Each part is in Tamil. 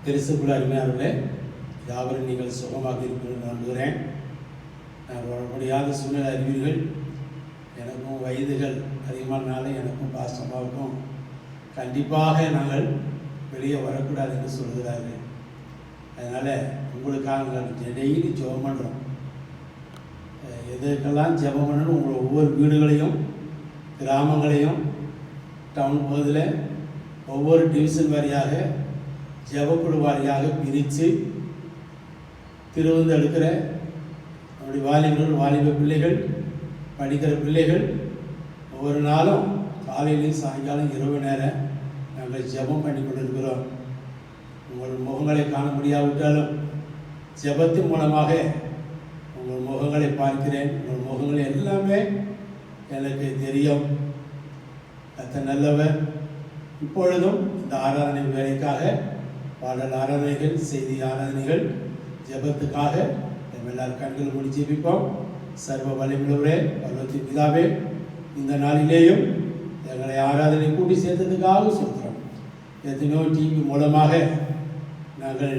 கிறிஸ்துக்குள் அருமையானவர்களே, யாவரும் நீங்கள் சுகமாக இருப்பீர்கள் நம்புகிறேன். நான் வர முடியாத சூழ்நிலை அறிவீர்கள். எனக்கும் வயதுகள் அதிகமானால எனக்கும் பாஸ்டமாவுக்கும் கண்டிப்பாக நாங்கள் வெளியே வரக்கூடாது என்று சொல்கிறார்கள். அதனால் உங்களுக்காக நாங்கள் டெய்லி ஜெபம் பண்ணுறோம். எதுக்கெல்லாம் ஜெபம் பண்ணணும், உங்களை ஒவ்வொரு வீடுகளையும் கிராமங்களையும் டவுன் பகுதியில் ஒவ்வொரு டிவிஷன் வாரியாக ஜெபக்குழு வாரியாக பிரித்து திருவந்தெடுக்கிற நம்முடைய வாலிபர்கள், வாலிப பிள்ளைகள், படிக்கிற பிள்ளைகள் ஒவ்வொரு நாளும் காலையிலையும் சாயங்காலம் இரவு நேரம் நாங்கள் ஜெபம் பண்ணி கொண்டிருக்கிறோம். உங்கள் முகங்களை காண முடியாவிட்டாலும் ஜெபத்தின் மூலமாக உங்கள் முகங்களை பார்க்கிறேன். உங்கள் முகங்கள் எல்லாமே எனக்கு தெரியும். கர்த்தர் நல்லவர். இப்பொழுதும் இந்த ஆராதனை வேலைக்காக பாடல் ஆராதனைகள், செய்தி ஆராதனைகள், ஜெபத்துக்காக நம்ம எல்லாரும் கண்கள் மூடி ஜெபிப்போம். சர்வ வல்லமையுள்ளவரே, பரலோகத்தின் பிதாவே, இந்த நாளிலேயும் எங்களை ஆராதனை கூட்டி சேர்த்ததுக்காக சொல்கிறோம். எத்தனையோ டிவி மூலமாக நாங்கள்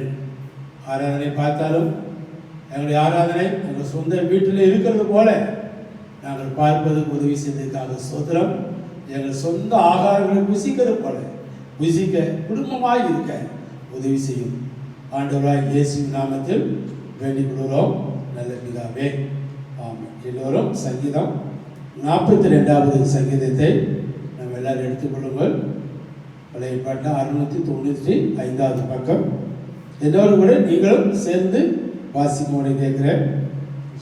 ஆராதனை பார்த்தாலும் எங்களுடைய ஆராதனை எங்கள் சொந்த வீட்டில் இருக்கிறது போல நாங்கள் பார்ப்பதுக்கு உதவி செய்ததுக்காக சோத்திரம். எங்கள் சொந்த ஆகாரங்களை புசிக்கிறது போல புசிக்க, குடும்பமாக இருக்க உதவி செய்யும். ஆண்டவராய் இயேசுவின் நாமத்தில் வேண்டிக் கொள்கிறோம் நல்ல பிதாவே, ஆமென். எல்லோரும் சங்கீதம் 42வது சங்கீதத்தை நம்ம எல்லாரும் எடுத்துக்கொள்ளுங்கள். பழைய பாட்டு 695வது பக்கம். எல்லோரும் கூட நீங்களும் சேர்ந்து வாசிமோடு கேட்கிறேன்.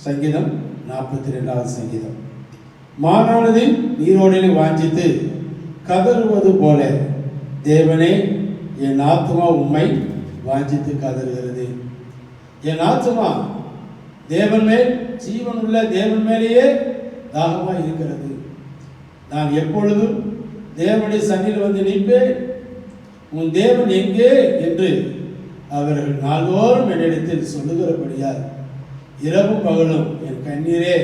சங்கீதம் 42வது சங்கீதம். மானானது நீரோடில் வாஞ்சித்து கதறுவது போல தேவனே, என் ஆத்மா உம்மை வாஞ்சித்து கதறுகிறது. என் ஆத்மா தேவன் மேல், ஜீவனுள்ள தேவன் மேலேயே தாகமாக இருக்கிறது. நான் எப்பொழுதும் தேவனுடைய சன்னியில் வந்து நிற்பேன். உன் தேவன் எங்கே என்று அவர்கள் நாள்தோறும் என்னிடத்தில் சொல்லுகிறபடியால் இரவும் பகலும் என் கண்ணீரே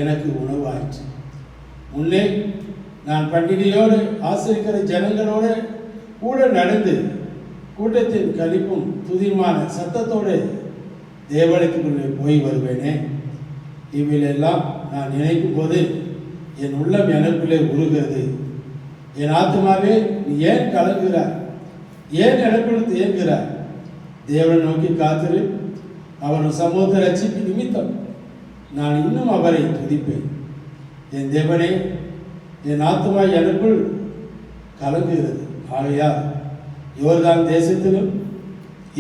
எனக்கு உணவாயிற்று. முன்னே நான் பண்டிகையோடு ஆசிரிக்கிற ஜனங்களோடு கூட நடந்து கூட்டத்தின் கழிப்பும் துதிமான சத்தத்தோடு தேவாலயத்துக்குள்ளே போய் வருவேனே. இவையெல்லாம் நான் நினைக்கும் போது என் உள்ளம் எனக்குள்ளே உருகிறது. என் ஆத்மாவே, நீ ஏன் கலங்குகிறாய்? ஏன் எனக்குள் தேங்குகிறாய்? தேவனை நோக்கி காத்திரு. அவன் சமூக ரட்சிப்பு நிமித்தம் நான் இன்னும் அவரை துதிப்பேன். என் தேவனே, என் ஆத்மா எனக்குள் கலங்குகிறது. ஆகையால் யோர்தான் தேசத்திலும்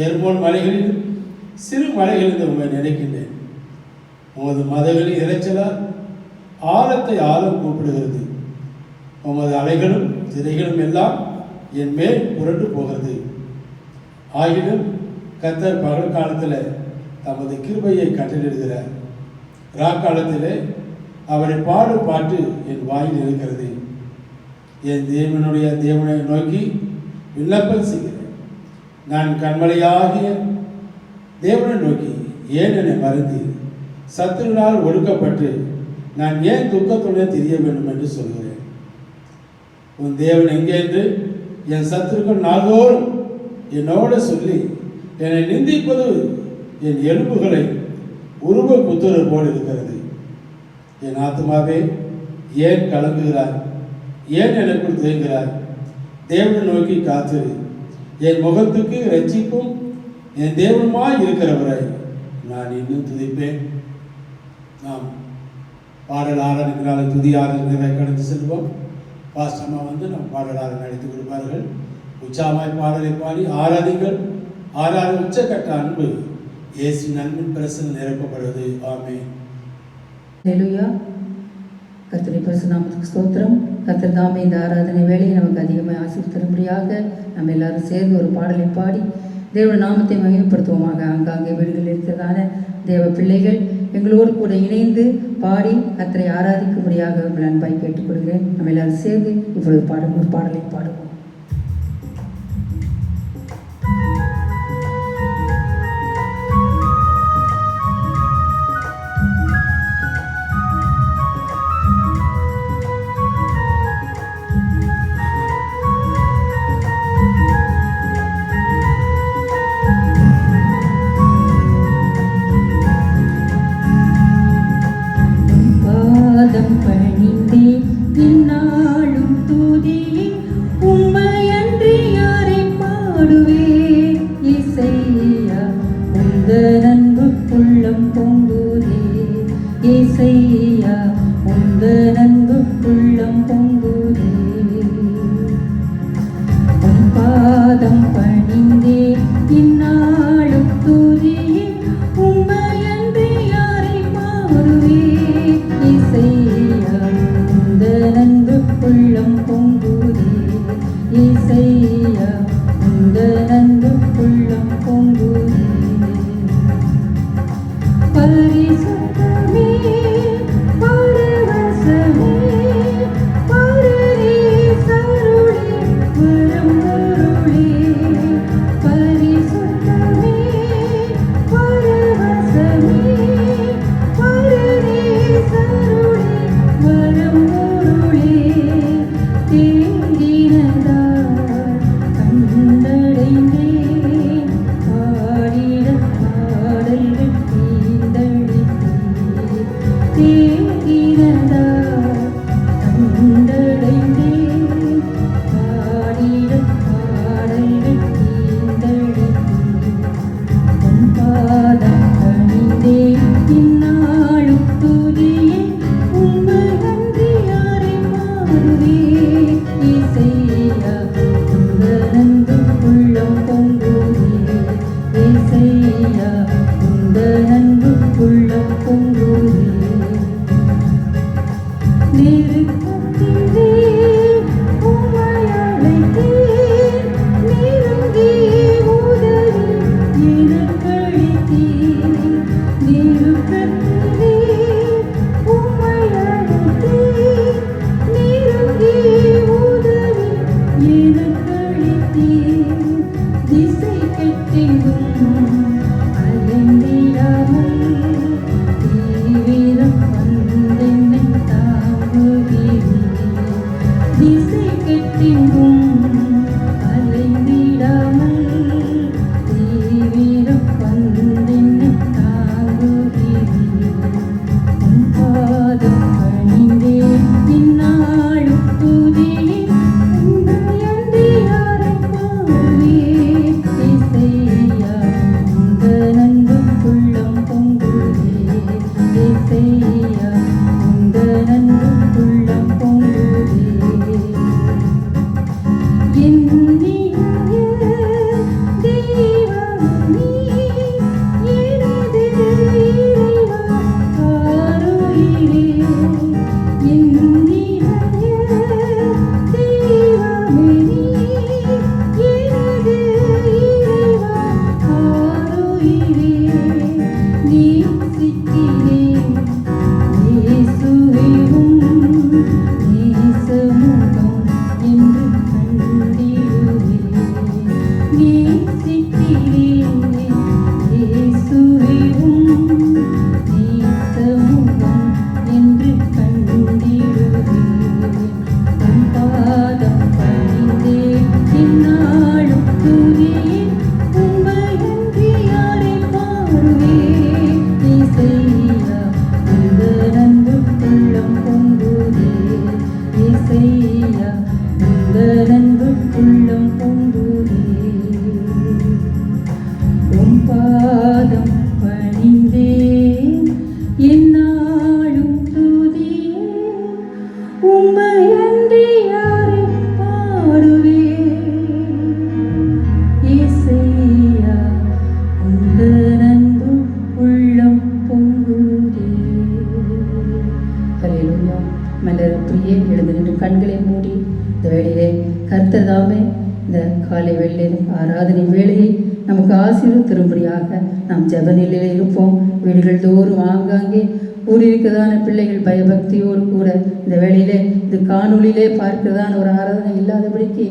எர்மோன் மலைகளிலும் சிறு மலைகளிலும் உண்மை நினைக்கின்றேன். உமது மதகளின் இறைச்சலால் ஆழத்தை ஆழம் கூப்பிடுகிறது. உமது அலைகளும் திரைகளும் எல்லாம் என் மேல் புரண்டு போகிறது. ஆகிலும் கர்த்தர் பகல் காலத்தில் தமது கிருபையை கட்டளிடுகிறார். ராக்காலத்திலே அவரை பாடும் பாட்டு என் வாயில் இருக்கிறது. என் தேவனை நோக்கி விண்ணப்பம் செய்கிறேன். நான் கண்மலையாகிய தேவனை நோக்கி ஏன் என்னை மறந்து சத்துருவினால் ஒடுக்கப்பட்டு நான் ஏன் துக்கத்துடன் தெரிய வேண்டும் என்று சொல்கிறேன். உன் தேவன் எங்கே என்று என் சத்துருக்கள் நாள்தோறும் என்னோட சொல்லி என்னை நிந்திப்பது என் எலும்புகளை உருவ குத்துறது போல் இருக்கிறது. என் ஆத்மாவே, ஏன் கலங்குகிறாய்? ஏன் எனக்குள் தேங்குகிறாய்? தேவனை நோக்கி காத்திரு. என் முகத்துக்கு ரட்சிப்பும் என் தேவனுமாய் இருக்கிறவரை நான் இன்னும் துதிப்பேன். நாம் பாடல் ஆராதனைகளால் துதி ஆராதனைகளை கடந்து செல்வோம். பாஸ்டம்மா வந்து நம் பாடல் ஆராதனை நடத்தி கொடுப்பார்கள். உற்சாகமாய் பாடலை பாடி ஆராதிங்கள். ஆராதனை உச்சக்கட்ட அன்பு இயேசுவின் அன்பின் பிரசன்னம் நிரப்பப்படுவது. ஆமென். ஹல்லேலூயா. கர்த்தருடைய பரிசுத்த நாமத்துக்கு ஸ்தோத்திரம். கர்த்தர் தாமே இந்த ஆராதனை வேலையை நமக்கு அதிகமாக ஆசீர்வதிக்கும்படியாக நம்ம எல்லாரும் சேர்ந்து ஒரு பாடலை பாடி தேவ நாமத்தை மகிமைப்படுத்துவோமாக. ஆங்காங்கே வீடுகளில் இருக்கிறதான தேவ பிள்ளைகள் எங்களோடு கூட இணைந்து பாடி கர்த்தரை ஆராதிக்கும்படியாக உங்கள் அன்பாய் கேட்டுக்கொள்கிறேன். நம்ம எல்லாரும் சேர்ந்து இப்பொழுது ஒரு பாடலை பாடுவோம். உள்ளம் பொங்குதே இசையா உந்தன் அன்பு உள்ளம் பொங்குதே பரிசுத்தமே பரவசமே பரதேசருளே வரம்பொருளே பரிசுத்தமே பரவசமே பரதேசருளே வரம்பொருளே தேங்கினதார் கண்டடைந்தேன் பாடிட பாடல்கள் தேங்கினதார் கண்டடைந்தேன் பாடிட பாடல்கள் உன் பாதம் பணிந்தேன் இந்நாளும் துதியேன் உண்மையன்றி யாரை மாறுவேன் இசையா உந்தன் அன்பு உள்ளம் பொங்குதே இசையா உந்தன் அன்பு உள்ளம் பொங்குதே நெருக்கத்திலே உம்மை அழைத்தேன் நெருங்கி உதவி எனக்களித்தீர் நெருக்கத்திலே உம்மை அழைத்தேன் நெருங்கி உதவி எனக்களித்தீர் திசை கெட்டெங்கும் அலைந்திடாமல் தீவிரம் வந்தென்னை தாங்குகிறீர் திசை கெட்டெங்கும் அலைந்திடாமல் தீவிரம் வந்தென்னை தாங்குகிறீர் உன் பாதம் பணிந்தேன் இந்நாளும் துதியேன் உண்மையன்றி யாரை மாறுவேன் இசையா உந்தன் அன்பு உள்ளம் பொங்குதே இசையா உந்தன் அன்பு உள்ளம் பொங்குதே என்னிய தெய்வமே நீ எனது இறைவா ஆருயிரே என்னிய தெய்வமே நீ எனது இறைவா ஆருயிரே நேசிக்கிறேன் இயேசுவே உம் நேசமுகம் என்று கண்டிடுவேன் நேசிக்கிறேன் இயேசுவே உம் நேசமுகம் என்று கண்டிடுவேன் உன் பாதம் பணிந்தேன் இந்நாளும் துதியேன் உண்மையன்றி யாரை மாறுவேன் இசையா உந்தன் அன்பு உள்ளம் பொங்குதே இசையா உந்தன் அன்பு உள்ளம் பொங்குதே உன் பாதம் பணிந்தேன் எந்நாளும் துதியேன் உம்மையன்றி யாரை பாடுவேன் இசையா உந்தன் அன்பு உள்ளம் பொங்குதே ஹல்லேலூயா மலர் பிரியே எழுந்து நின்று கண்களை மூடி இந்த வேளையிலே கர்த்தர் தாமே இந்த காலை வேளையிலே ஆராதனை வேளையை நமக்கு ஆசீர்வதிக்கும்படியாக நாம் ஜெப நிலையிலே இருப்போம். வீடுகள் தோறும் ஆங்காங்கே கூடியிருக்கிறதான பிள்ளைகள் பயபக்தியோடு கூட இந்த வேளையிலே இது காணொளியிலே பார்க்கிறதான ஒரு ஆராதனை இல்லாதபடிக்கு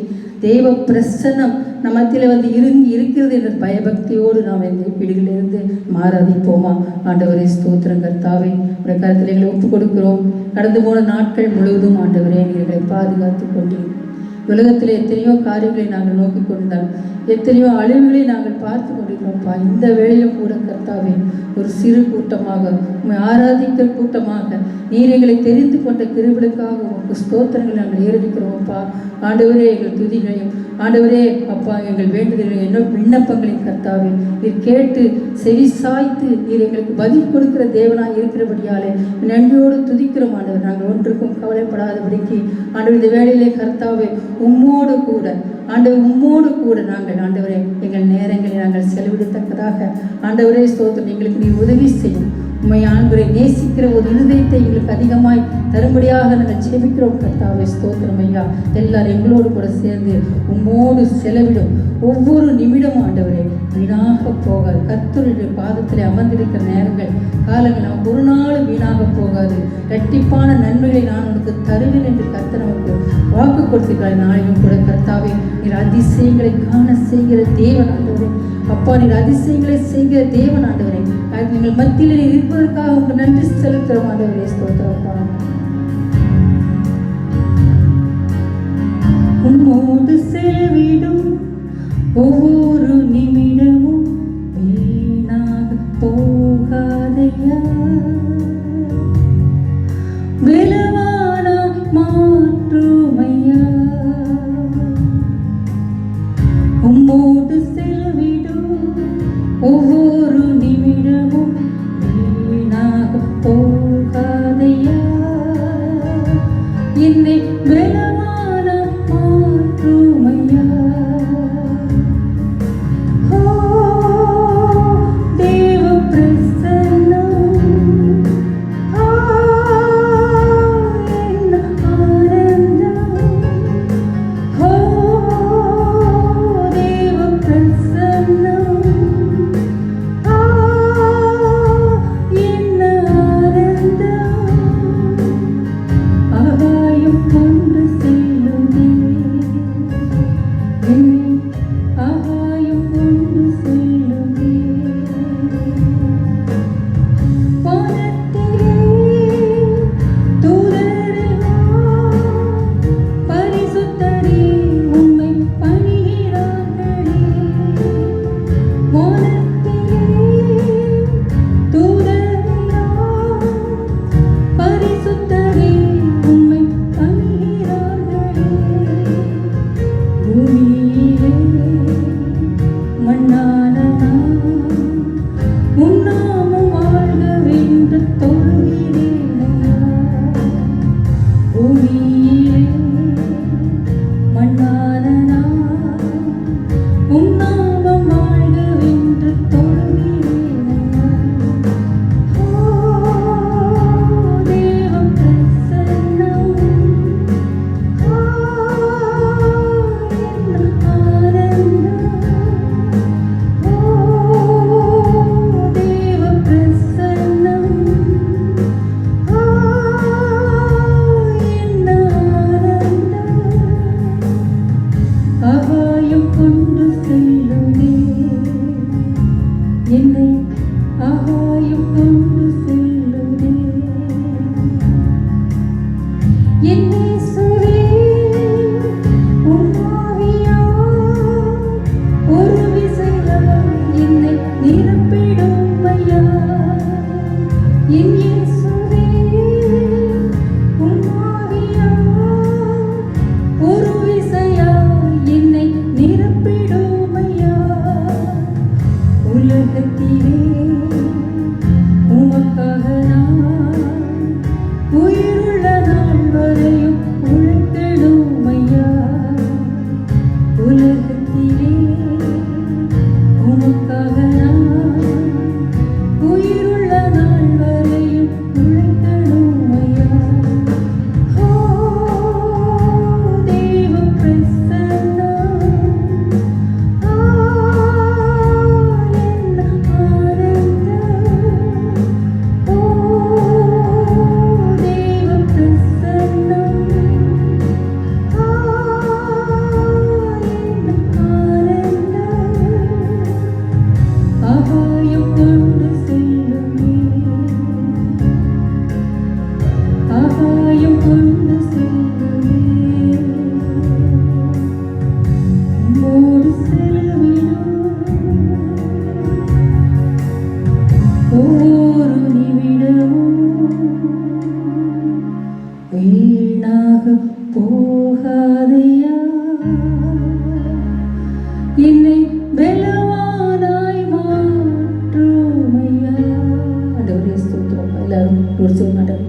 தெய்வ பிரசன்னம் நம்ம மத்தியில் வந்து இருக்கிறது என்ற பயபக்தியோடு நாம் இந்த வீடுகளிலிருந்து ஆராதிப்போமா. ஆண்டவரே ஸ்தோத்திரம் கர்த்தாவே உடைய கருத்தில் எங்களை ஒப்புக் கொடுக்கிறோம். கடந்து போன நாட்கள் முழுவதும் ஆண்டவரே எங்களை பாதுகாத்து கொண்டீர். உலகத்தில் எத்தனையோ காரியங்களை நாங்கள் நோக்கி கொண்டால் எத்தனையோ அழிவுகளை நாங்கள் பார்த்து கொண்டிருக்கிறோம்ப்பா. இந்த வேளையிலும் கூட கர்த்தாவே ஒரு சிறு கூட்டமாக உண்மை ஆராதிக்கிற கூட்டமாக நீர் எங்களை தெரிந்து கொண்ட கிருபைகளுக்காக உமக்கு ஸ்தோத்திரங்களை நாங்கள் ஏறெடுக்கிறோம்ப்பா. ஆண்டவரே எங்கள் துதிகளையும் ஆண்டவரே அப்பா எங்கள் வேண்டுதல்களையும் என்ன விண்ணப்பங்களையும் கர்த்தாவே நீர் கேட்டு செவி சாய்த்து நீர் எங்களுக்கு பதில் கொடுக்கிற தேவனாக இருக்கிறபடியாலே நன்றியோடு துதிக்கிறோம் ஆண்டவர். நாங்கள் ஒன்றுக்கும் கவலைப்படாதபடிக்கு ஆண்டவர் இந்த வேளையிலே கர்த்தாவே உம்மோடு கூட ஆண்டவர் உம்மோடு கூட நாங்கள் ஆண்டவரே எங்கள் நேரங்களை நாங்கள் செலவிடத்தக்கதாக ஆண்டவரே ஸ்தோத்திரம் எங்களுக்கு நீர் உதவி செய்யும். உம்மை ஆண்டவரை நேசிக்கிற ஒரு இருதயத்தை எங்களுக்கு அதிகமாய் தரும்படியாக நாங்கள் ஜெபிக்கிறோம் கர்த்தாவே. ஸ்தோத்திரம் ஐயா. எல்லாரும் எங்களோடு கூட சேர்ந்து உம்மோடு செலவிடும் ஒவ்வொரு நிமிடமும் ஆண்டவரே வீணாக போகாது. கர்த்தருடைய பாதத்தில் அமர்ந்திருக்கிற நேரங்கள் காலங்கள் நாம் ஒரு நாள் வீணாக போகாது. இரட்டிப்பான நன்மைகளை நான் உனக்கு தருவேன் என்று கர்த்தர் நமக்கு வாக்கு கொடுத்திருக்கிறார். நாளையும் கூட கர்த்தாவே நீர் அதிசயங்களை காண செய்கிற தேவன் ஆண்டவரே. அப்பா நீர் அதிசயங்களை செய்கிற தேவன் ஆண்டவரே. எங்கள் மத்தியில் இருப்பதற்காக உங்களுக்கு நன்றி செலுத்துகிறோம் ஆண்டவரே. ஸ்தோத்திரப்பா. உம்மோடு செலவிடும் ஒவ்வொரு நிமிடமும் வீணாக போகாதையா, விலவான மாற்றுமையா. உம்மோடு செலவிடும் ஒவ்வொரு நிமிடமும் வீணாக போகாதையா, என்னை பலமான மாற்றுமையா. தேவ பிரசன்னம் என்ன ஆனந்தம். தேவ பிரசன்னம் என்ன ஆனந்தம். ஆகாயம் கொண்டு செல்லுதே, ஆகாயம் கொண்டு செல்லுதே. வானத்திலே தூதரெல்லாம் பரிசுத்தரே உம்மை பணிகிறார்களே. வானத்திலே தூதரெல்லாம் பரிசுத்தரே உம்மை பணிகிறார்களே. பூமியிலே மண்ணான நான் உம் நாமம் வாழ்கவென்று தொழுகிறேனையா. பூமியிலே மண்ணான நான் உம் நாமம் வாழ்கவென்று தொழுகிறேனையா. தேவ பிரசன்னம் என்ன ஆனந்தம். தேவ பிரசன்னம் என்ன ஆனந்தம். ஆகாயம் கொண்டு செல்லுதே, என்னை ஆகாயம் கொண்டு செல்லுதே. என் இயேசுவே உம் ஆவியால் ஒரு விசையால் என்னை நிரப்பிடும் ஐயா. என் இயேசுவே உம் ஆவியால் ஒரு விசையால் என்னை நிரப்பிடும் ஐயா. உலகத்திலே உமக்காக நான் உயிருள்ள நாள் வரையும் உழைத்திடும் ஐயா. உலகத்திலே உமக்காக நான் உயிருள்ள நாள் வரையும் உழைத்திடும் ஐயா. தேவ பிரசன்னம் என்ன ஆனந்தம். தேவ பிரசன்னம் என்ன ஆனந்தம். ஆகாயம் கொண்டு செல்லுமே, ஆகாயம் கொண்டு செல்லுமே. உம்மோடு செலவிடும் ஒவ்வொரு நிமிடமும் வீணாக போகாதையா, என்னை பலவானாய் மாற்றுமையா. ஆண்டவரே ஸ்தோத்திரம். எல்லாரும் ஒரு சொல் ஆண்டவரே,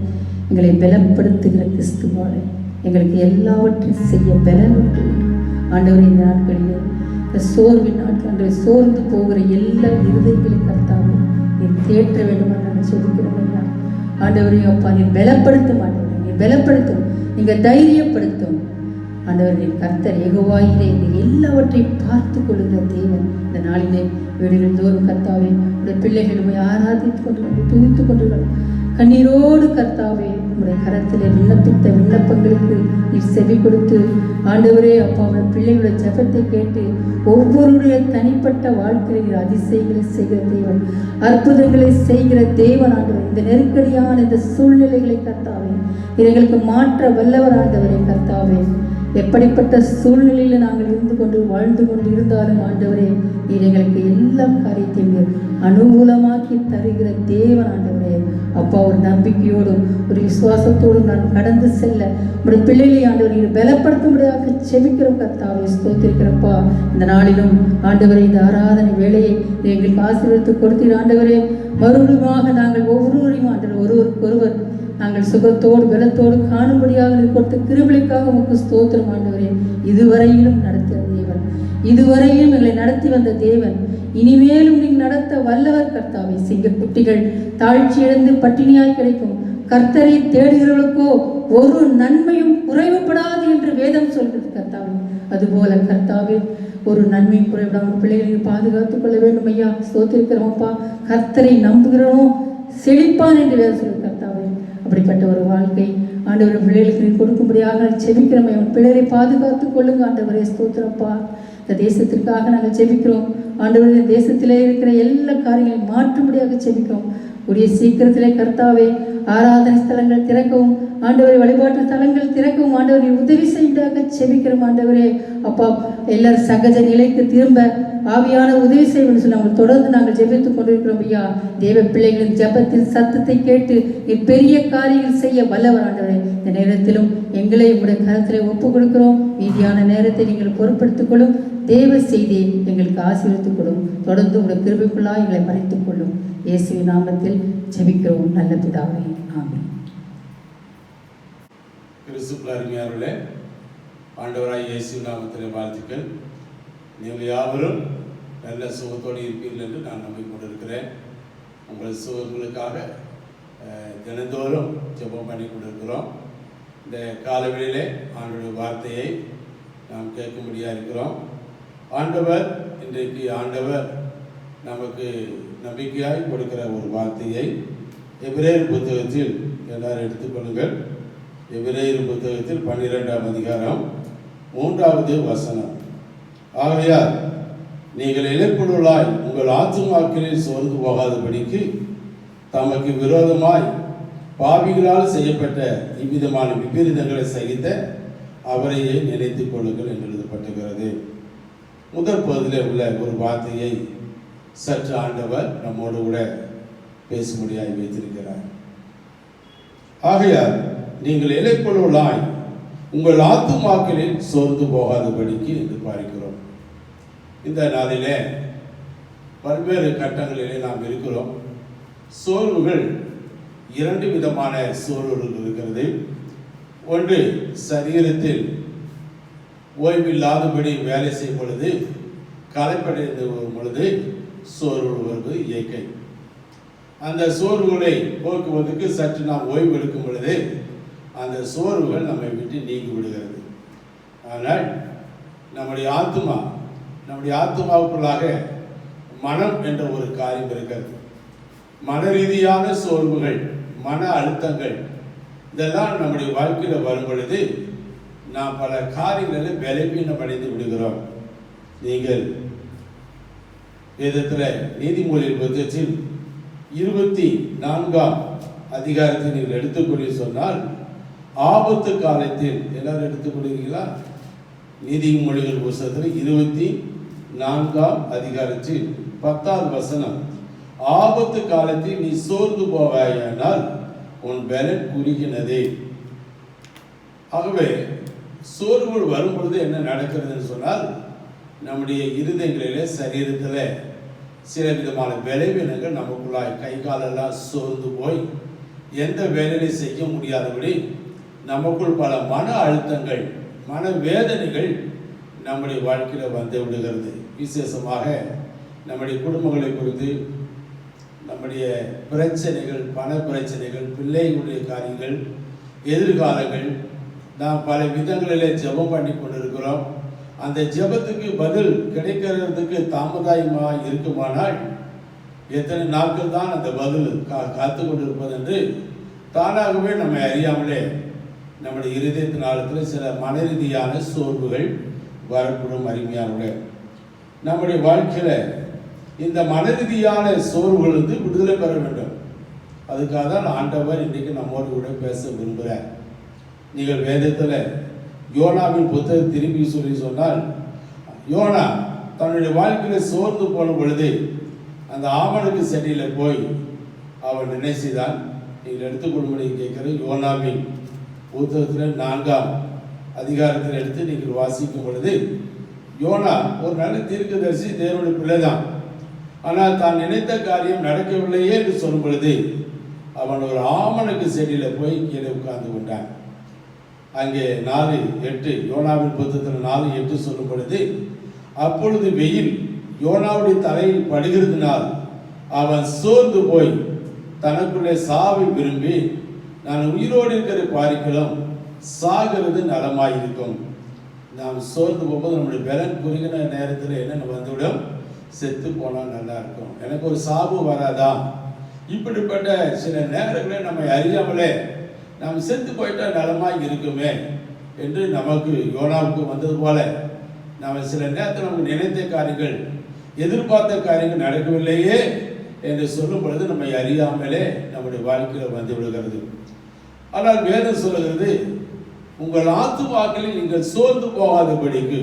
எங்களை பலப்படுத்துகிற கிறிஸ்துவாலே எங்களுக்கு எல்லாவற்றையும் செய்ய பலன் உண்டு. ஆண்டவரே இந்த நாட்களிலே இந்த சோர்வின் நாட்கள் ஆண்டவரே, சோர்ந்து போகிற எல்லா இருதயங்களையும் கர்த்தாவே நீர் தேற்ற வேண்டும் நாங்கள் சொல்லிக்கிறோம் ஐயா. ஆண்டவரே அப்பா நீர் பலப்படுத்தும், ஆண்டவரே நீர் பலப்படுத்தும், நீங்கள் தைரியப்படுத்தும் ஆண்டவர். நீர் கர்த்தர் யெகோவாயிரே, நீர் எல்லாவற்றையும் பார்த்து கொள்ளுகிற தேவன். இந்த நாளிலே வீடுகள் தோறும் கர்த்தாவே உடைய பிள்ளைகளுமே ஆராதித்து கொண்டு துதித்து கொண்டு கண்ணீரோடு கர்த்தாவே உடைய கரத்திலே விண்ணப்பித்த விண்ணப்பங்களுக்கு நீர் செவி கொடுத்து ஆண்டவரே அப்பா உடைய பிள்ளைகளுடைய ஜெபத்தை கேட்டு ஒவ்வொருடைய தனிப்பட்ட வாழ்க்கையில் நீர் அதிசயங்களை செய்கிற தேவன், அற்புதங்களை செய்கிற தேவன் ஆண்டவர். இந்த நெருக்கடியான இந்த சூழ்நிலைகளை கர்த்தாவே எங்களுக்கு மாற்ற வல்லவர் ஆண்டவரே கர்த்தாவே. எப்படிப்பட்ட சூழ்நிலையில் நாங்கள் இருந்து கொண்டு வாழ்ந்து கொண்டு இருந்தாலும் ஆண்டவரே நீர் எங்களுக்கு எல்லா காரியத்தையும் அனுகூலமாக்கி தருகிற தேவன் ஆண்டவரே அப்பா. ஒரு நம்பிக்கையோடும் ஒரு விசுவாசத்தோடும் நான் கடந்து செல்ல உடைய பிள்ளைகளை ஆண்டவர் நீர் பலப்படுத்தும்படியாக செபிக்கிறோம் கர்த்தாவே. ஸ்தோத்திரிக்கிறப்பா. இந்த நாளிலும் ஆண்டவரே இந்த ஆராதனை வேலையை எங்களுக்கு ஆசீர்வதித்து கொடுத்தீர் ஆண்டவரே. மறுபடியும் நாங்கள் ஒவ்வொருவரையும் ஆண்டவர் ஒருவருக்கொருவர் நாங்கள் சுகத்தோடு பலத்தோடு காணும்படியாக கொடுத்த கிருபைக்காக உமக்கு ஸ்தோத்திரம் ஆண்டவரே. இதுவரையிலும் நடத்திய தேவன், இதுவரையிலும் எங்களை நடத்தி வந்த தேவன், இனிமேலும் நீங்கள் நடத்த வல்லவர் கர்த்தாவே. சிங்கக்குட்டிகள் தாழ்ச்சியடைந்து பட்டினியாய் கிடைக்கும், கர்த்தரை தேடுகிறவர்களுக்கோ ஒரு நன்மையும் குறைவுபடாது என்று வேதம் சொல்கிறது கர்த்தாவே. அதுபோல கர்த்தாவே ஒரு நன்மையும் குறைவிடாமல் பிள்ளைகளை பாதுகாத்துக் கொள்ள வேண்டும் ஐயா. ஸ்தோத்திரிக்கிறோம்ப்பா. கர்த்தரை நம்புகிறோம் செழிப்பான் என்று வேதம் சொல்கிறது கர்த்தாவே. அப்படிப்பட்ட ஒரு வாழ்க்கை ஆண்டவர் பிள்ளைகளுக்கு நீர் கொடுக்கும்படியாக செபிக்கிறோம். அவன் பிள்ளைகளை பாதுகாத்துக் கொள்ளுங்க ஆண்டவரே. ஸ்தோத்திரப்பா. இந்த தேசத்திற்காக நாங்கள் செபிக்கிறோம் ஆண்டவர். இந்த தேசத்திலே இருக்கிற எல்லா காரியங்களையும் மாற்றும்படியாக செபிக்கிறோம். உரிய சீக்கிரத்திலே கர்த்தாவே ஆராதனை ஸ்தலங்கள் திறக்கவும் ஆண்டவரை வழிபாட்டு ஸ்தலங்கள் திறக்கவும் ஆண்டவரை உதவி செய்வதாக செபிக்கிறோம் ஆண்டவரே அப்பா. எல்லாரும் சகஜ நிலைக்கு திரும்ப ஆவியான உதவி செய்வோம் சொல்லி நாங்கள் தொடர்ந்து நாங்கள் ஜெபித்துக் கொண்டிருக்கிறோம் ஐயா. தேவ பிள்ளைகளின் ஜெபத்தின் சத்தத்தை கேட்டு பெரிய காரியங்கள் செய்ய வல்லவர் ஆண்டவரே. இந்த நேரத்திலும் எங்களை உங்களுடைய கருத்திலே ஒப்புக் கொடுக்கிறோம். மீதியான நேரத்தை நீங்கள் பொறுப்படுத்திக் கொள்ளும். தேவ செய்தியை எங்களுக்கு ஆசீர்வதித்துக் கொள்ளும். தொடர்ந்து உங்களுடைய கிருபைக்குள்ளாய் எங்களை மறைத்துக் கொள்ளும். இயேசுவின் நாமத்தில் ஜெபிக்கிறோம் நல்ல பிதாவே, ஆமென். கிறிஸ்துவுக்குள் அருமையானவர்களே, ஆண்டவராய் இயேசுவின் நாமத்திலே வாழ்த்துக்கள். நீங்கள் யாவரும் நல்ல சுகத்தோடு இருப்பீர்கள் என்று நான் நம்பிக்கொண்டிருக்கிறேன். உங்கள் சுகங்களுக்காக தினந்தோறும் ஜெபம் பண்ணி கொண்டிருக்கிறோம். இந்த காலவெளியிலே ஆண்டவருடைய வார்த்தையை நாம் கேட்கும்படியாக இருக்கிறோம். ஆண்டவர் இன்றைக்கு நமக்கு நம்பிக்கையாய் கொடுக்கிற ஒரு வார்த்தையை எபிரேயர் புத்தகத்தில் எல்லாரும் எடுத்துக்கொள்ளுங்கள். எபிரேயர் புத்தகத்தில் 12ஆம் அதிகாரம் 3வது வசனம். ஆகையால் நீங்கள் இளைப்புள்ளாய் உங்கள் ஆத்துமாக்களில் சோர்ந்து போகாதபடிக்கு தமக்கு விரோதமாய் பாவிகளால் செய்யப்பட்ட இவ்விதமான விபரீதங்களை சகித்த அவரையே நினைத்துக் கொள்ளுங்கள் என்று எழுதப்பட்டிருக்கிறது. முதல் பகுதியிலே உள்ள ஒரு வார்த்தையை சற்று ஆண்டவர் நம்மோடு கூட பேசும்படியாய் வைத்திருக்கிறார். ஆகையால் நீங்கள் இளைப்புள்ளாய் உங்கள் ஆத்துமாக்களில் சோர்ந்து போகாதபடிக்கு என்று பார்க்கிறோம். இந்த நாளிலே பல்வேறு கட்டங்களிலே நாம் இருக்கிறோம். சோர்வுகள் 2 விதமான சோர்வுகள் இருக்கிறது. ஒன்று, சரீரத்தில் ஓய்வில்லாதபடி வேலை செய்யும் பொழுது களைப்படைந்து வரும் பொழுது சோர்வு வருவது இயற்கை. அந்த சோர்வுகளை போக்குவதற்கு சற்று நாம் ஓய்வு எடுக்கும் பொழுது அந்த சோர்வுகள் நம்மை விட்டு நீங்கி விடுகிறது. ஆனால் நம்முடைய ஆத்மாவுக்குள்ளாக மனம் என்ற ஒரு காரியம் இருக்கிறது. மன ரீதியான சோர்வுகள், மன அழுத்தங்கள் இதெல்லாம் நம்முடைய வாழ்க்கையில் வரும் பொழுது நாம் பல காரியங்களில் பலவீனம் அடைந்து விடுகிறோம். நீங்கள் வேதத்தில் நீதிமொழிகள் புத்தகத்தில் 24ஆம் அதிகாரத்தை நீங்கள் எடுத்துக்கொள்ள சொன்னால் ஆபத்து காலத்தில் எல்லாரும் எடுத்துக்கொள்கிறீங்களா? நீதிமொழிகள் புத்தகத்தில் 24ஆம் அதிகாரத்தில் 10வது வசனம். ஆபத்து காலத்தில் நீ சோர்ந்து போவாயானால் உன் பலன் குறுகினதே. ஆகவே சோர்வுகள் வரும் பொழுது என்ன நடக்கிறதுன்னு சொன்னால் நம்முடைய இருதயங்களிலே சரீரத்தில் சில விதமான பலவீனங்கள் நமக்குள்ளாய் கை காலெல்லாம் சோர்ந்து போய் எந்த வேலையை செய்ய முடியாதபடி நமக்குள் பல மன அழுத்தங்கள், மன வேதனைகள் நம்முடைய வாழ்க்கையில் வந்து விடுகிறது. விசேஷமாக நம்முடைய குடும்பங்களை குறித்து, நம்ம நம்முடைய பிரச்சனைகள், பண பிரச்சனைகள், பிள்ளைகளுடைய காரியங்கள், எதிர்காலங்கள், நாம் பல விதங்களிலே ஜெபம் பண்ணி கொண்டிருக்கிறோம். அந்த ஜெபத்துக்கு பதில் கிடைக்கிறதுக்கு தாமதமாக இருக்குமானால் எத்தனை நாட்கள் தான் அந்த பதில் காத்து கொண்டிருப்பது என்று தானாகவே நம்மை அறியாமலே நம்முடைய இருதயத்தின் ஆழத்தில் சில மன ரீதியான சோர்வுகள் வரக்கூடும். அருமையானவர்களே, நம்முடைய வாழ்க்கையில் இந்த மன ரீதியான சோர்வுகளிலிருந்து விடுதலை பெற வேண்டும். அதுக்காக தான் ஆண்டவர் இன்றைக்கு நம்மோடு கூட பேச விரும்புகிறார். நீங்கள் வேதத்தில் யோனாவின் புத்தகத்தை திரும்பி சொன்னால், யோனா தன்னுடைய வாழ்க்கையில் சோர்ந்து போன பொழுது அந்த ஆமனுக்கு செடியில் போய் அவன் நினைச்சுதான். நீங்கள் எடுத்துக்கொள்ளும்படி கேட்கிற யோனாவின் புத்தகத்தில் 4ஆம் அதிகாரத்தில் எடுத்து நீங்கள் வாசிக்கும் பொழுது, யோனா ஒரு நல்ல தீர்க்கதரிசி, தேவனுடைய பிள்ளைதான். ஆனால் தான் நினைத்த காரியம் நடக்கவில்லையே என்று சொல்லும் பொழுது அவன் ஒரு ஆமனுக்கு செடியில் போய் கீழே உட்கார்ந்து கொண்டான். அங்கே 4:8 யோனாவின் புத்தகத்தில் 4:8 சொல்லும் பொழுது, அப்பொழுது வெயில் யோனாவுடைய தலையில் படுகிறதுனால் அவன் சோர்ந்து போய் தனக்குள்ளே சாவை விரும்பி, நான் உயிரோடு இருக்கிற பாரிக்கலாம் சாகிறது நலமாயிருக்கும். நாம் சோர்ந்து போகும்போது நம்முடைய பலன் குறுகின நேரத்தில் என்ன வந்துவிடும், செத்து போனால் நல்லா இருக்கும், எனக்கு ஒரு சாவு வராதா? இப்படிப்பட்ட சில நேரங்களில் நம்மை அறியாமலே நாம் செத்து போயிட்டா நலமாக இருக்குமே என்று நமக்கு யோனாவுக்கு வந்தது போல, நாம் சில நேரத்தில் நமக்கு நினைத்த காரியங்கள், எதிர்பார்த்த காரியங்கள் நடக்கவில்லையே என்று சொல்லும் பொழுது நம்மை அறியாமலே நம்முடைய வாழ்க்கையில் வந்து விடுகிறது. ஆனால் வேதம் சொல்லுகிறது, உங்கள் ஆத்துமாக்களில் நீங்கள் சோர்ந்து போகாதபடிக்கு.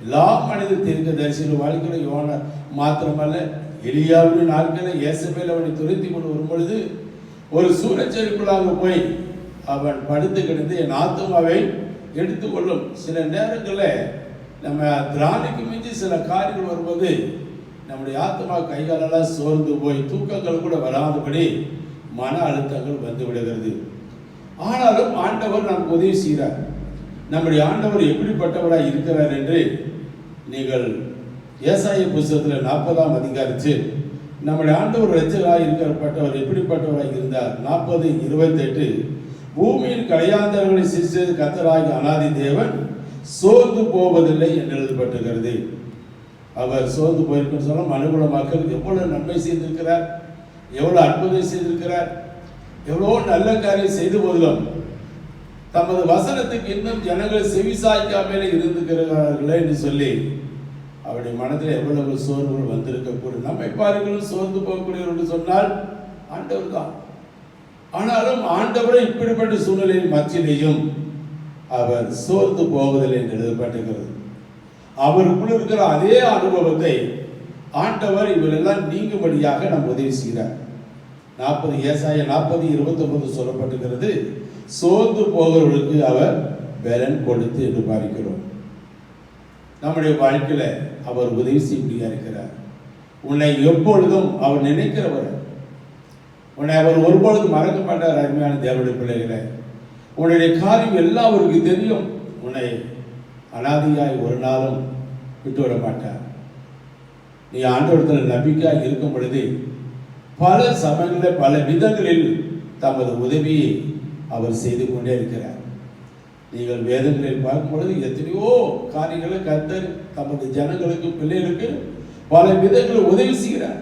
எல்லா மனித தீர்க்கதரிசியின் வாழ்க்கையில் யோனா மாத்திரமல்ல, எலியாவின் நாட்களில் இயேசபேல் அவனை துரத்தி கொண்டு வரும் பொழுது ஒரு சூழச்செருக்குள்ளாக போய் அவன் படுத்து கிடந்து என் ஆத்துமாவை எடுத்துக்கொள்ளும். சில நேரங்களில் நம்ம திராணிக்கு மிஞ்சி சில காரியங்கள் வரும்போது நம்முடைய ஆத்மா கைகாலெல்லாம் சோர்ந்து போய் தூக்கங்கள் கூட வராதபடி மன அழுத்தங்கள் வந்து விடுகிறது. ஆனாலும் ஆண்டவர் நமக்கு உதவி செய்கிறார். நம்முடைய ஆண்டவர் எப்படிப்பட்டவராக இருக்கிறார் என்று நீங்கள் ஏசாயா புத்தகத்தில் 40ஆம் அதிகாரத்தில் நம்முடைய ஆண்டவர் இரட்சகராக இருக்கிறப்பட்டவர் எப்படிப்பட்டவராக இருந்தார். 40:28 பூமியின் கடையாந்தரங்களை சிருஷ்டித்த கர்த்தராகிய அநாதி தேவன் சோர்ந்து போவதில்லை என்று எழுதப்பட்டிருக்கிறது. அவர் சோர்ந்து போயிருக்குன்னு சொன்னால் மனுகுல மக்களுக்கு எவ்வளவு நன்மை செய்திருக்கிறார், எவ்வளவு அற்புதம் செய்திருக்கிறார், எவ்வளோ நல்ல காரியம் செய்து போதிலும் தமது வசனத்துக்கு இன்னும் ஜனங்கள் செவிசாய்க்காமலே இருந்துக்கிறார்களே என்று சொல்லி அவருடைய மனதில் எவ்வளவு சோர்வுகள் வந்திருக்கக்கூடும். நம்மை பாருங்களும் சோர்ந்து போகக்கூடியவர் என்று சொன்னால் ஆண்டவர் தான். ஆனாலும் ஆண்டவரை இப்படிப்பட்ட சூழ்நிலையில் மத்தியிலேயும் அவர் சோர்ந்து போவதில்லை என்று எழுதப்பட்டிருக்கிறது. அவருக்குள் இருக்கிற அதே அனுபவத்தை ஆண்டவர் இவரெல்லாம் நீங்கும்படியாக நாம் உதவி செய்கிறார். ஏசாயா 40:29 சொல்லப்பட்டிருக்கிறது, சோர்ந்து போகிறவர்களுக்கு அவர் பலன் கொடுத்து என்று பார்க்கிறோம். நம்முடைய வாழ்க்கையில அவர் உதவி செய்ய இருக்கிறார். உன்னை எப்பொழுதும் அவர் நினைக்கிறவர், உன்னை அவர் ஒருபொழுதும் மறக்க மாட்டார். அருமையான தேவனுடைய பிள்ளைகளை, உன்னுடைய காரியம் எல்லாம் அவருக்கு தெரியும். உன்னை அனாதியாய் ஒரு நாளும் விட்டுவிட மாட்டார். நீ ஆண்டவரத்தில் நம்பிக்கையாக இருக்கும் பொழுது பல சமயங்களில் பல விதங்களில் தமது உதவியை அவர் செய்து கொண்டே இருக்கிறார். நீங்கள் வேதங்களில் பார்க்கும் பொழுது எத்தனையோ காரியங்களை கர்த்தர் தமது ஜனங்களுக்கு, பிள்ளைகளுக்கு பல விதங்களில் உதவி செய்கிறார்.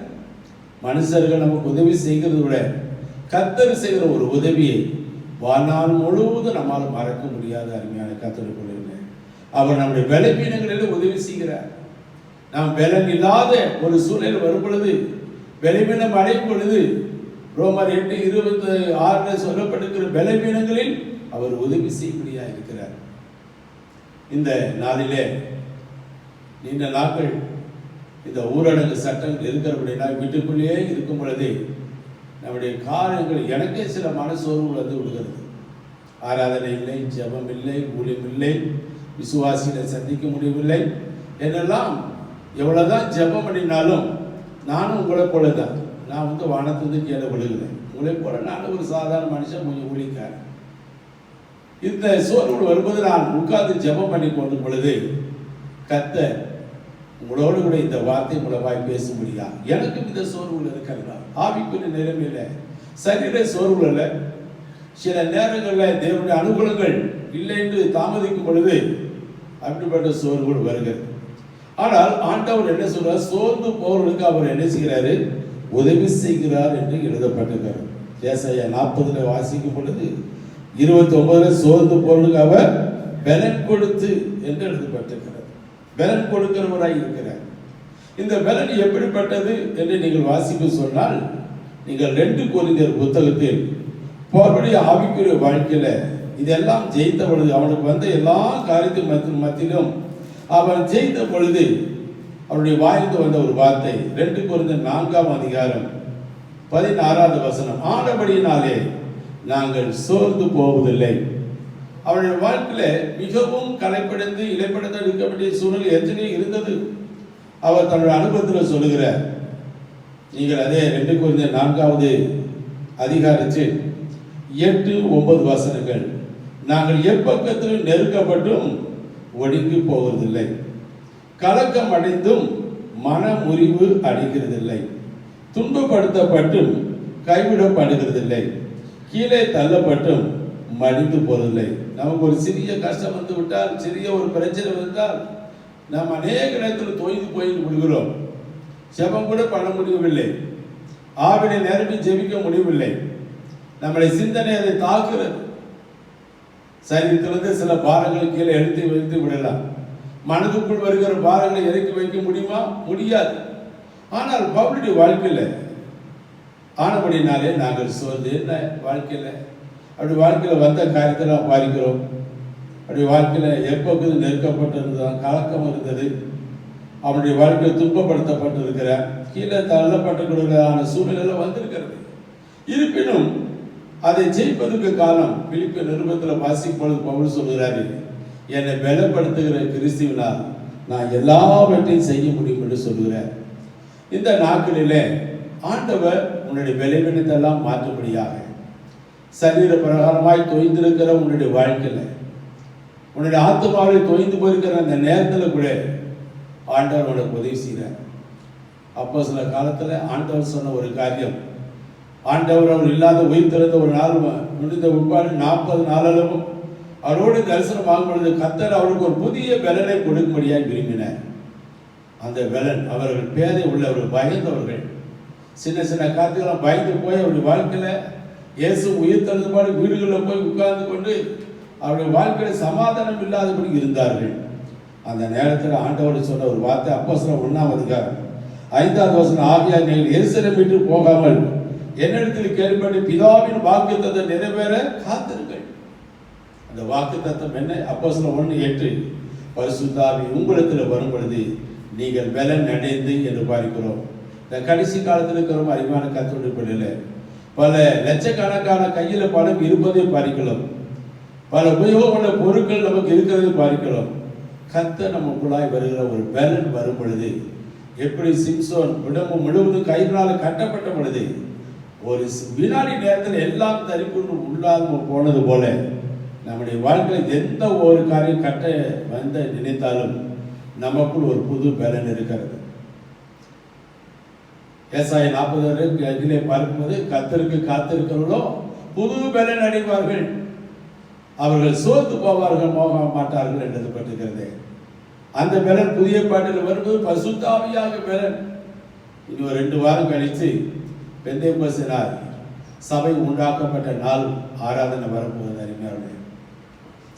மனுஷர்கள் நமக்கு உதவி செய்கிறத விட கர்த்தர் செய்கிற ஒரு உதவியை வாழ்நாள் முழுவதும் நம்மால் மறக்க முடியாத அருமையான கர்த்தருடைய பிள்ளைகளே, அவர் நம்முடைய பலவீனங்களில் உதவி செய்கிறார். நாம் பலன் இல்லாத ஒரு சூழ்நிலை வரும் பொழுது, பலவீனம் அடையும் பொழுது, ரோமர் 8:26 சொல்லப்பட்டிருக்கிற பலவீனங்களில் அவர் உதவி செய்யக்கூடியா இருக்கிறார். இந்த நாளிலே நீண்ட நாட்கள் இந்த ஊரடங்கு சட்டங்கள் இருக்கிறபடினா வீட்டுக்குள்ளேயே இருக்கும் பொழுது நம்முடைய காரியங்கள் எனக்கே சில மனசோர்வுகள் வந்து விடுகிறது. ஆராதனை இல்லை, ஜெபம் இல்லை, ஊழியம் இல்லை, விசுவாசிகளை சந்திக்க முடியவில்லை என்னெல்லாம். எவ்வளவுதான் ஜெபம் பண்ணினாலும் நானும் உங்களை போல தான். நான் வானத்திலிருந்து கீழே விழுகிறேன். உங்களை போல நானும் ஒரு சாதாரண மனுஷன், கொஞ்சம் ஊழிக்காரன். இந்த சோர்வுகள் வரும்போது நான் உட்கார்ந்து ஜெபம் பண்ணி கொண்டும் பொழுது கர்த்தர் உங்களோடு கூட இந்த வார்த்தை மூலமாய் பேச முடியாது. எனக்கும் இந்த சோர்வுகள் இருக்கிறதா? ஆவிக்குரிய நிலைமையில சரீர சோர்வுல சில நேரங்களில் தேவனுடைய அனுகூலங்கள் இல்லை என்று தாமதிக்கும் பொழுது அப்படிப்பட்ட சோர்வுகள் வருகிறது. ஆனால் ஆண்டவர் என்ன சொல்றார்? சோர்ந்து போவர்களுக்கு அவர் என்ன செய்கிறாரு? உதவி செய்கிறார் என்று எழுதப்பட்டிருக்கிறார். ஏசாயா 40 வாசிக்கும் பொழுது 29 சோர்ந்து போவர்களுக்கு அவர் பலன் கொடுத்து என்று எழுதப்பட்டிருக்கிறார். பலன் கொடுக்கிறவராய் இருக்கிறார். இந்த பலன் எப்படிப்பட்டது என்று நீங்கள் வாசிக்க சொன்னால், நீங்கள் 2 கொரிந்தியர் புத்தகத்தில் போருடைய ஆவிக்குரிய வாழ்க்கையில இதெல்லாம் ஜெயித்த பொழுது, அவனுக்கு வந்த எல்லா காரியத்தின் மத்தியிலும் அவன் ஜெயித்த பொழுது அவருடைய வாய்ந்து வந்த ஒரு வார்த்தை 2 கொரிந்தியர் 4ஆம் அதிகாரம் 16வது வசனம், ஆனபடியினாலே நாங்கள் சோர்ந்து போவதில்லை. அவருடைய வாழ்க்கையில மிகவும் கலைப்படைந்து இலைப்படைந்து இருக்க வேண்டிய சூழ்நிலை எத்தனை இருந்தது. அவர் தன்னுடைய அனுபவத்தில் சொல்லுகிறார். நீங்கள் அதே 2 கொரிந்தியர் 4வது அதிகாரத்தில் 8-9 வசனங்கள், நாங்கள் எப்பக்கத்திலும் நெருக்கப்பட்டும் ஒடுங்கி போவதில்லை, கலக்கம் அடைந்தும் மன முறிவு அடைகிறதில்லை, துன்பப்படுத்தப்பட்டும் கைவிடப்படுகிறதில்லை, கீழே தள்ளப்பட்டும் மடிந்து போவதில்லை. நமக்கு ஒரு சிறிய கஷ்டம் வந்து விட்டால், சிறிய ஒரு பிரச்சனை வந்தால் நாம் அநேக நேரத்தில் தோய்ந்து போயிட்டு விடுகிறோம். ஜெபம் கூட பண்ண முடியவில்லை, ஆவினை நிரம்பி ஜெபிக்க முடியவில்லை. நம்முடைய சிந்தனை அதை தாக்குறது. சரீரத்திலிருந்து சில பாரங்கள் கீழே எடுத்து வைத்து விடலாம். மனதுக்குள் வருகிற பாரங்களை இறக்கி வைக்க முடியுமா? முடியாது. ஆனால் பவுலுடைய வாழ்க்கையில் ஆனபடினாலே நாங்கள் சோர்ந்து என்ன வாழ்க்கையில் அப்படி வாழ்க்கையில் வந்த காரியத்தை நாம் பாதிக்கிறோம். அப்படி வாழ்க்கையில் எப்போது நெருக்கப்பட்டிருந்தது, கலக்கம் இருந்தது, அவனுடைய வாழ்க்கையில் துன்பப்படுத்தப்பட்டிருக்கிற, கீழே தள்ளப்பட்டுக்கிறதான சூழ்நிலை வந்திருக்கிறது. இருப்பினும் அதை ஜெயிப்பதற்கு காலம் பிலிப்பியர் நிருபத்தில் வாசிப்பொழுது பவுல் சொல்கிறாரு, என்னை பலப்படுத்துகிற கிறிஸ்துவினால் நான் எல்லாவற்றையும் செய்ய முடியும் என்று சொல்கிறார். இந்த நாட்களிலே ஆண்டவர் உன்னுடைய பலவீனத்தெல்லாம் மாற்றும்படியாக சரீர பிரகாரமாய் தொய்ந்திருக்கிற உன்னுடைய வாழ்க்கையில், உன்னுடைய ஆத்மாவை தொய்ந்து போயிருக்கிற அந்த நேரத்தில் கூட ஆண்டவர் உனக்கு உதவி செய்கிறார். அப்போ சில காலத்தில் ஆண்டவர் சொன்ன ஒரு காரியம், ஆண்டவர் அவர் இல்லாத உயிர் திறந்த ஒரு நாள் முடிந்த உட்பாடு 40 நாளளவும் அவரோடு தரிசனம் ஆகும் பொழுது கர்த்தர் அவருக்கு ஒரு புதிய பலனை கொடுக்கும்படியாக விரும்பினார். அந்த பலன் அவர்கள் பேதை உள்ளவர்கள், பயந்தவர்கள், சின்ன சின்ன காரியங்களாம் பயந்து போய் அவருடைய வாழ்க்கையில் இயேசு உயிர் தழுதுபாடு வீடுகளில் போய் உட்கார்ந்து கொண்டு அவருடைய வாழ்க்கையில் சமாதானம் இல்லாதபடி இருந்தார்கள். அந்த நேரத்தில் ஆண்டவர் சொன்ன ஒரு வார்த்தை அப்போஸ்தலர் 1ஆம் அதிகாரம் 5வது வசனம், ஆகியால் நீங்கள் எருசலேம் விட்டு போகாமல் என்னிடத்தில் கேள்விப்பட்டு பிதாவின் வாக்குத்தத்தம் நிறைவேற காத்திருங்கள். அந்த வாக்குத்தத்தம் என்ன? அப்போஸ்தலர் 1:8, பரிசுத்த ஆவி உங்களிடத்தில் வரும் பொழுது நீங்கள் பலன் அடைந்து என்று பார்க்கிறோம். இந்த கடைசி காலத்தில் இருக்கிறோம். அறிவான கர்த்தருடைய பிள்ளைகளே, பல லட்சக்கணக்கான கையில் பணம் இருப்பதை பார்க்கலாம், பல உபயோகமுள்ள பொருட்கள் நமக்கு இருக்கிறதை பார்க்கலாம். கர்த்தர் நமக்குள்ளாய் வருகிற ஒரு பலன் வரும் பொழுது, எப்படி சிம்சோன் உடம்பு முழுவதும் கயிறால் கட்டப்பட்ட பொழுது ஒரு வினாடி நேரத்தில் எல்லாம் தரிப்புண்டு உள்ளாமல் போனது போல, நம்முடைய வாழ்க்கையில் எந்த ஒரு காரியம் கட்ட வந்த நினைத்தாலும் நமக்குள் ஒரு புது பலன் இருக்கிறது. ஏசாயா 40 பார்க்கும்போது, கர்த்தருக்கு காத்திருக்கிறவர்களோ புது பலன் அடைவார்கள், அவர்கள் சோர்ந்து போவார்கள், போக மாட்டார்கள் என்று எழுதப்பட்டிருக்கிறது. அந்த பலன் புதிய பாட்டில் வரும்போது பரிசுத்த ஆவியாக பலன். இனி ஒரு 2 வாரம் கழித்து பெந்தேகோஸ்தே நாள் சபை உண்டாக்கப்பட்ட நாள் ஆராதனை வரப்போகுது. அருமையானவர்களே,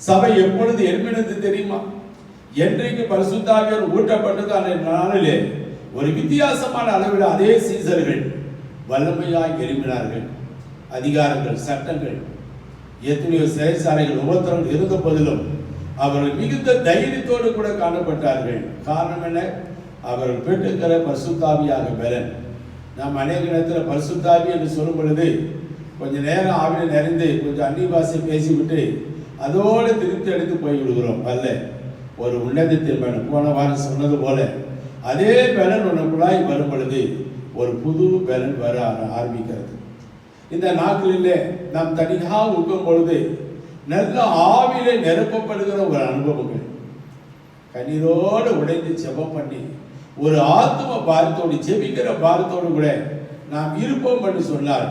சபை எப்பொழுது எழுப்பினது தெரியுமா? என்றைக்கு பரிசுத்த ஆவியார் ஊட்டப்பட்டது அந்த நாளிலே ஒரு வித்தியாசமான அளவில் அதே சீசர்கள் வல்லமையாய் எழுப்பினார்கள். அதிகாரங்கள், சட்டங்கள், எத்தனையோ சிறைச்சாலைகள், உபத்திரங்கள் இருந்த போதிலும் அவர்கள் மிகுந்த தைரியத்தோடு கூட காணப்பட்டார்கள். காரணம் என்ன? அவர்கள் பெற்றுக்கிற பரிசுத்தாவியாக பலன். நாம் அநேக நேரத்தில் பரிசுத்தாவி என்று சொல்லும் பொழுது கொஞ்ச நேரம் ஆவியை நிறைந்து கொஞ்சம் அந்நிய பாஷை பேசிவிட்டு அதோடு திருப்தி அடைந்து போய் விடுகிறோம். அல்ல, ஒரு உன்னதத்தின் பலன். போன வாரம் சொன்னது போல அதே பலன் உனக்குள்ளாய் வரும் பொழுது ஒரு புது பலன் வர ஆரம்பிக்கிறது. இந்த நாட்களிலே நாம் தனியாக உட்கும் பொழுது நல்ல ஆவிலே நிரப்பப்படுகிற ஒரு அனுபவங்கள், கண்ணீரோடு உடைந்து ஜெபம் பண்ணி ஒரு ஆத்தும பாரத்தோடு, ஜெபிக்கிற பாரத்தோடு கூட நாம் இருப்போம் என்று சொன்னால்,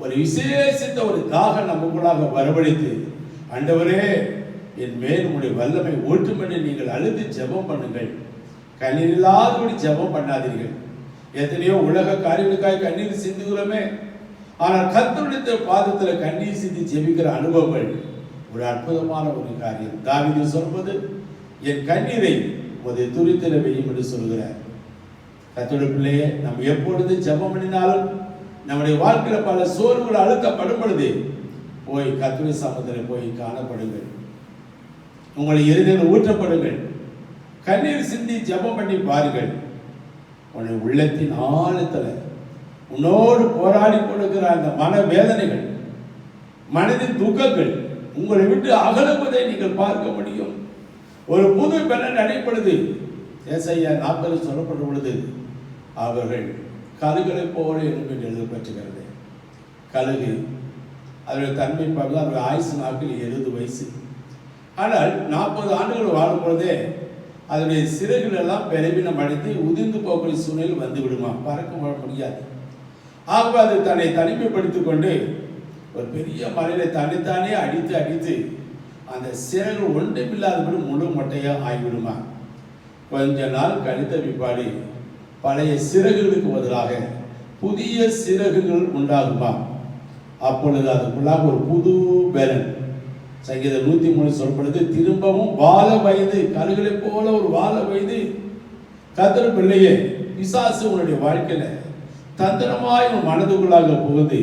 ஒரு விசேஷித்த ஒரு தாகம் நமக்குள்ளாக வரவழைத்து, ஆண்டவரே என் மேல் உங்களுடைய வல்லமை ஊற்றும் என்று நீங்கள் அழுது ஜெபம் பண்ணுங்கள். கண்ணீர் இல்லாதபடி ஜெபம் பண்ணாதீர்கள். எத்தனையோ உலக காரியங்களுக்காக கண்ணீர் சிந்துகிறோமே, ஆனால் கர்த்தருடைய பாதத்தில் கண்ணீர் சிந்தி ஜெபிக்கிற அனுபவங்கள் ஒரு அற்புதமான ஒரு காரியம். தாவீது சொல்வது, என் கண்ணீரை ஒரு துரித்திர வையும் என்று சொல்கிறார். கர்த்தருடைய பிள்ளையே, நம்ம எப்பொழுது ஜெபம் பண்ணினாலும் நம்முடைய வாழ்க்கையில பல சோர்வுகள் அழுத்தப்படும் பொழுது போய் கர்த்தருடைய சமூகத்தில் போய் காணப்படுங்கள். உங்களை இருதயத்தில் ஊற்றப்படுங்கள். கண்ணீர் சிந்தி ஜெபம் பண்ணி பாருங்கள். உன்னுடைய உள்ளத்தின் ஆழத்தில் உன்னோடு போராடி கொடுக்கிற அந்த மன வேதனைகள், மனதின் துக்கங்கள் உங்களை விட்டு அகலுவதை நீங்கள் பார்க்க முடியும். ஒரு புது பலன் அடைப்படுது. ஏசாயா 40 சொல்லப்படும் பொழுது, அவர்கள் கழுகளை போல எழும் என்று எழுதப்பட்டிருக்கிறது. கழுகு அதனுடைய தன்மை பார்க்க அவருடைய ஆயுசு நாட்கள் 70 வயசு. ஆனால் 40 ஆண்டுகள் வாழும் பொழுதே அதனுடைய சிறகுகள் எல்லாம் பலவீனம் அடைந்து உதிர்ந்து போகக்கூடிய சூழ்நிலை வந்து விடுமா, பறக்க முடியாது. ஆகவே அது தன்னை தனிமைப்படுத்திக் கொண்டு ஒரு பெரிய மலையில தன்னைத்தானே அடித்து அடித்து அந்த சிறகுகள் ஒன்றுமில்லாதபடி முழு மொட்டையாக ஆகிவிடுமா. கொஞ்ச நாள் கழித்த பிற்பாடு பழைய சிறகுகளுக்கு பதிலாக புதிய சிறகுகள் உண்டாகுமா. அப்பொழுது அதுக்குள்ளாக ஒரு புது பேலன். சங்கீதம் 103 சொல்லப்படுது, திரும்பவும் வாழ வயது, கழுகளை போல ஒரு வாழ வயது. கர்த்தர் பிள்ளையே, பிசாசு உன்னுடைய வாழ்க்கையில தந்திரமாய் உன் மனதுக்குள்ளாக புகுந்து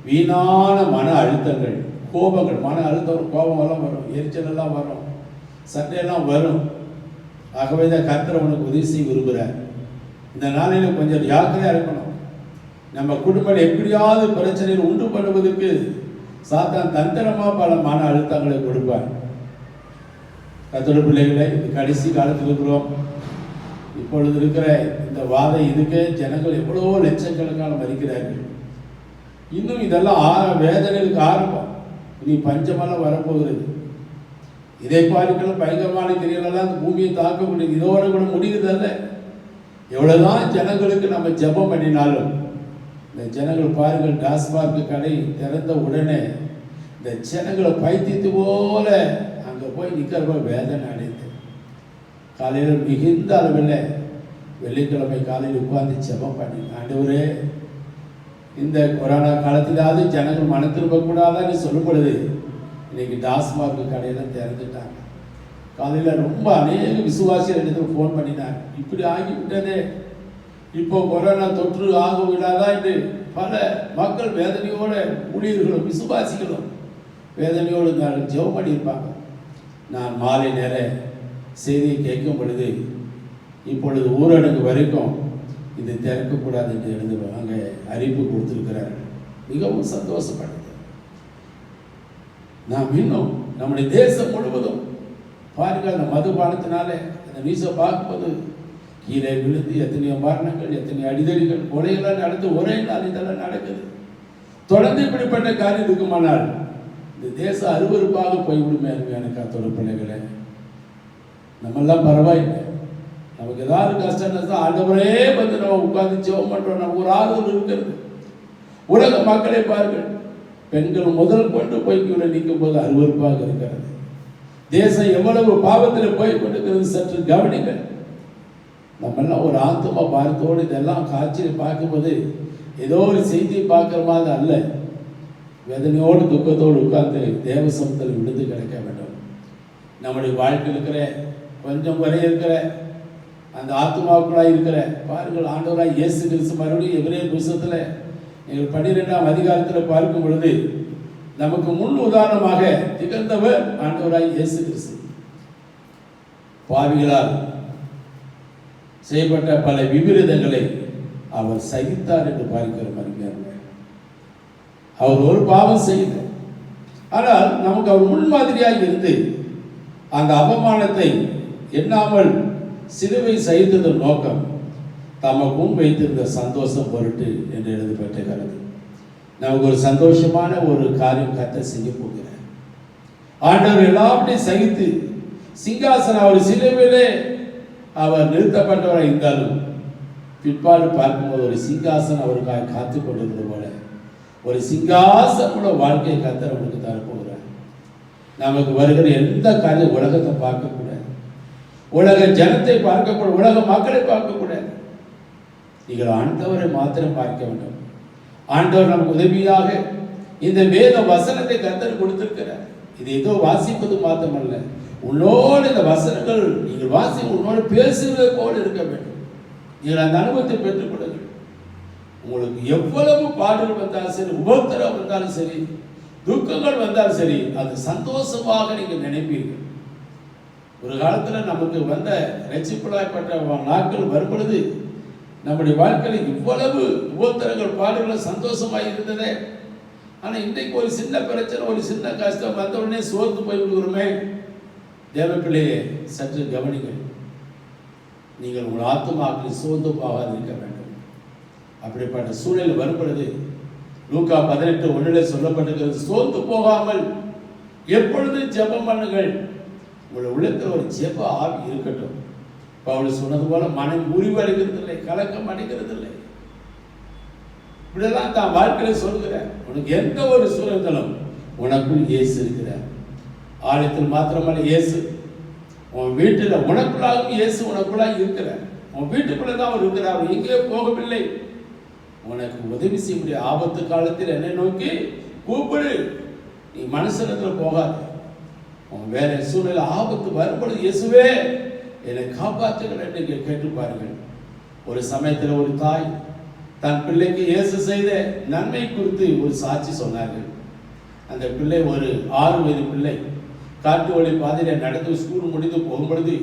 வீணான மன அழுத்தங்கள், கோபங்கள், மன அழுத்தம், கோபம் எல்லாம் வரும், எரிச்சல் எல்லாம் வரும், சண்டையெல்லாம் வரும். ஆகவே தான் கர்த்தர் உனக்கு உதவி செய்ய விரும்புகிறார். இந்த நாளையில கொஞ்சம் ஜாக்கிரதையா இருக்கணும். நம்ம குடும்பம் எப்படியாவது பிரச்சனைகள் உண்டு பண்ணுவதற்கு சாத்தான் தந்திரமா பல மன அழுத்தங்களை கொடுப்பார். கர்த்தருடைய பிள்ளைகளை, இந்த கடைசி காலத்தில் இருக்கிறோம். இப்பொழுது இருக்கிற இந்த வாத இதுக்கு ஜனங்கள் எவ்வளவோ லட்சக்கணக்கான மதிக்கிறார்கள். இன்னும் இதெல்லாம் வேதனைகளுக்கு ஆரம்பம். இனி பஞ்சமெல்லாம் வரப்போகிறது. இதை பார்க்கலாம் பயங்கரமான கிரியெல்லாம் இந்த பூமியை தாக்க முடியுது. இதோட கூட முடியுதல்ல. எவ்வளவுதான் ஜனங்களுக்கு நம்ம ஜெபம் பண்ணினாலும் இந்த ஜனங்கள் பாருங்கள், டாஸ்மார்க் கடை திறந்த உடனே இந்த ஜனங்களை பைத்தியத்து போல அங்கே போய் நிற்கிறப்ப வேதனை அடைந்து காலையில் மிகுந்த அளவில் வெள்ளிக்கிழமை காலையில் உட்கார்ந்து ஜெபம் பண்ணி, ஆண்டவரே இந்த கொரோனா காலத்திலாவது ஜனங்கள் மன திரும்பக்கூடாதான்னு சொல்லப்படுது. இன்னைக்கு டாஸ்மார்க் கடையெல்லாம் திறந்துட்டாங்க. காலையில் ரொம்ப அநேக விசுவாசிகள் இடத்துல ஃபோன் பண்ணினாங்க, இப்படி ஆகிவிட்டதே, இப்போ கொரோனா தொற்று ஆக விடாதா என்று பல மக்கள் வேதனையோட, ஊழியர்களும் விசுவாசிகளும் வேதனையோடு ஜெபம் பண்ணியிருப்பாங்க. நான் மாலை நேர செய்தியை கேட்கும் பொழுது, இப்பொழுது ஊரடங்கு வரைக்கும் இது திறக்கக்கூடாது என்று எழுந்து அங்கே அறிவிப்பு கொடுத்திருக்கிறார்கள். மிகவும் சந்தோஷப்படுது. நாம் இன்னும் நம்முடைய தேசம் முழுவதும் பாருங்கள், அந்த மதுபானத்தினால அந்த நியூஸை பார்க்கும்போது கீழே விழுந்து எத்தனையோ மரணங்கள், எத்தனையோ அடிதடிகள், கொலைகளாக நடந்து ஒரே நாள் இதெல்லாம் நடக்குது. தொடர்ந்து இப்படிப்பட்ட காரியம் இருக்குமானால் இந்த தேசம் அருவருப்பாக போய்விடுமே. அருமையான கர்த்தருடைய பிள்ளைகளே, நம்மெல்லாம் பரவாயில்லை. நமக்கு ஏதாவது கஷ்டம் நஷ்டம் ஆண்டவரே வந்து நம்ம உட்கார்ந்து ஜெபம் பண்றோம். நமக்கு ஒரு ஆறுதல் இருக்கிறது. உலக மக்களை பாருங்கள், பெண்கள் முதல் கொண்டு போய் கூட நிற்கும் போது அருவருப்பாக இருக்கிறது. தேசம் எவ்வளவு பாவத்தில் போய் கொண்டிருக்கிறது சற்று கவனிங்கள். நம்மெல்லாம் ஒரு ஆத்மா பாரத்தோடு இதெல்லாம் காட்சியை பார்க்கும்போது ஏதோ ஒரு செய்தியை பார்க்குற மாதிரி அல்ல, வேதனையோடு துக்கத்தோடு உட்கார்ந்து தேவ சமூகத்தில் விழுந்து கிடைக்க வேண்டும். நம்முடைய வாழ்க்கையில் இருக்கிற கொஞ்சம் வரை இருக்கிற அந்த ஆத்மாவுக்குள்ளாக இருக்கிற பாருங்கள், ஆண்டவராய் இயேசு கிறிஸ்து மறுபடியும் எபிரேயர் புத்தகத்தில் நீங்கள் 12ஆம் அதிகாரத்தில் பார்க்கும் பொழுது நமக்கு முன் உதாரணமாக திகழ்ந்தவர் ஆண்டவராய் இயேசு கிறிஸ்து. பாவிகளால் செய்யப்பட்ட பல விபரீதங்களை அவர் சகித்தார் என்று பார்க்கிற மாதிரி அவர் ஒரு பாவம் செய்தார். ஆனால் நமக்கு அவர் முன்மாதிரியாக இருந்து அந்த அவமானத்தை எண்ணாமல் சிலுவை சகித்ததன் நோக்கம் தமக்கும் வைத்திருந்த சந்தோஷம் பொருட்டு என்று எழுதப்பட்டிருக்கிறது. நமக்கு ஒரு சந்தோஷமான ஒரு காரியம் கர்த்தர் செய்ய போகிறார். ஆண்டவர் எல்லாவற்றையும் சகித்து சிங்காசனம் அவர் சிலுவையிலே அவர் நிறுத்தப்பட்டவராக இருந்தாலும் பிற்பாடு பார்க்கும்போது ஒரு சிங்காசனம் அவருக்காக காத்து கொண்டிருந்தது போல ஒரு சிங்காசனோட வாழ்க்கையை கர்த்தர் அவனுக்கு தரப்போகிறார். நமக்கு வருகிற எந்த காரியம் உலகத்தை பார்க்கக்கூடாது, உலக ஜனத்தை பார்க்கக்கூடாது, உலக மக்களை பார்க்கக்கூடாது. நீங்கள் ஆண்டவரை மாத்திரம் பார்க்க வேண்டும். ஆண்டவர் நமக்கு உதவியாக இந்த வேத வசனத்தை கர்த்தர் கொடுத்திருக்கிறார். இது ஏதோ வாசிப்பது மாத்திரமல்ல, உன்னோடு இந்த வசனங்கள் நீங்கள் வாசி உன்னோடு பேசுவது போல இருக்க வேண்டும். நீங்கள் அந்த அனுபவத்தை பெற்றுக் கொள்ளுங்கள். உங்களுக்கு எவ்வளவு பாடுகள் வந்தாலும் சரி, உபத்திரம் வந்தாலும் சரி, துக்கங்கள் வந்தாலும் சரி, அது சந்தோஷமாக நீங்கள் நினைப்பீர்கள். ஒரு காலத்தில் நமக்கு வந்த ரட்சிப்புலாய்ப்பட்ட நாட்கள் வரும் பொழுது நம்முடைய வாழ்க்கையில் இவ்வளவு உபத்திரங்கள் பாடுகள் சந்தோஷமாக இருந்ததே. ஆனால் இன்றைக்கு ஒரு சின்ன பிரச்சனை, ஒரு சின்ன கஷ்டம் வந்த உடனே சோர்ந்து போய் விடுகிறோமே. தேவ பிள்ளையே, சற்று கவனிங்கள். நீங்கள் உங்கள் ஆத்துமாக்களை சோர்ந்து போகாது இருக்க வேண்டும். அப்படிப்பட்ட சூழல் வரும் பொழுது லூக்கா 18:1 சொல்லப்பட்டிருக்கிறது, சோர்ந்து போகாமல் எப்பொழுது ஜெபம் பண்ணுங்கள். உங்கள் உள்ளத்தில் ஒரு ஜெப ஆவி இருக்கட்டும். பவுல் சொன்னது போல மனம் முறிவடைகிறதில்லை, கலக்கம் அடைகிறதில்லை. இப்படியெல்லாம் தான் வாழ்க்கையில சொல்கிறேன். உனக்கு எந்த ஒரு சூழலும் உனக்குள் இயேசு இருக்கிறார். ஆலயத்தில் மாத்திரமல்ல, இயேசு உன் வீட்டில் உனக்குள்ளாகவும் இயேசு உனக்குள்ளாக இருக்கிறார். உன் வீட்டுக்குள்ள தான் அவர் இருக்கிறார். அவர் எங்கே போகவில்லை. உனக்கு உதவி செய்யக்கூடிய ஆபத்து காலத்தில் என்னை நோக்கி கூப்பிடு. நீ மனுஷனத்தில் போகாது. உன் வேற சூழ்நிலை ஆபத்து வரும்பொழுது இயேசுவே என்னை காப்பாற்றுங்கள் என்று கேட்டு பாருங்கள். ஒரு சமயத்தில் ஒரு தாய் தன் பிள்ளைக்கு இயேசு செய்த நன்மை குறித்து ஒரு சாட்சி சொன்னார்கள். அந்த பிள்ளை ஒரு 6 வயது பிள்ளை காட்டு வழி பாதையில் நடந்து ஸ்கூல் முடிந்து போகும்பொழுது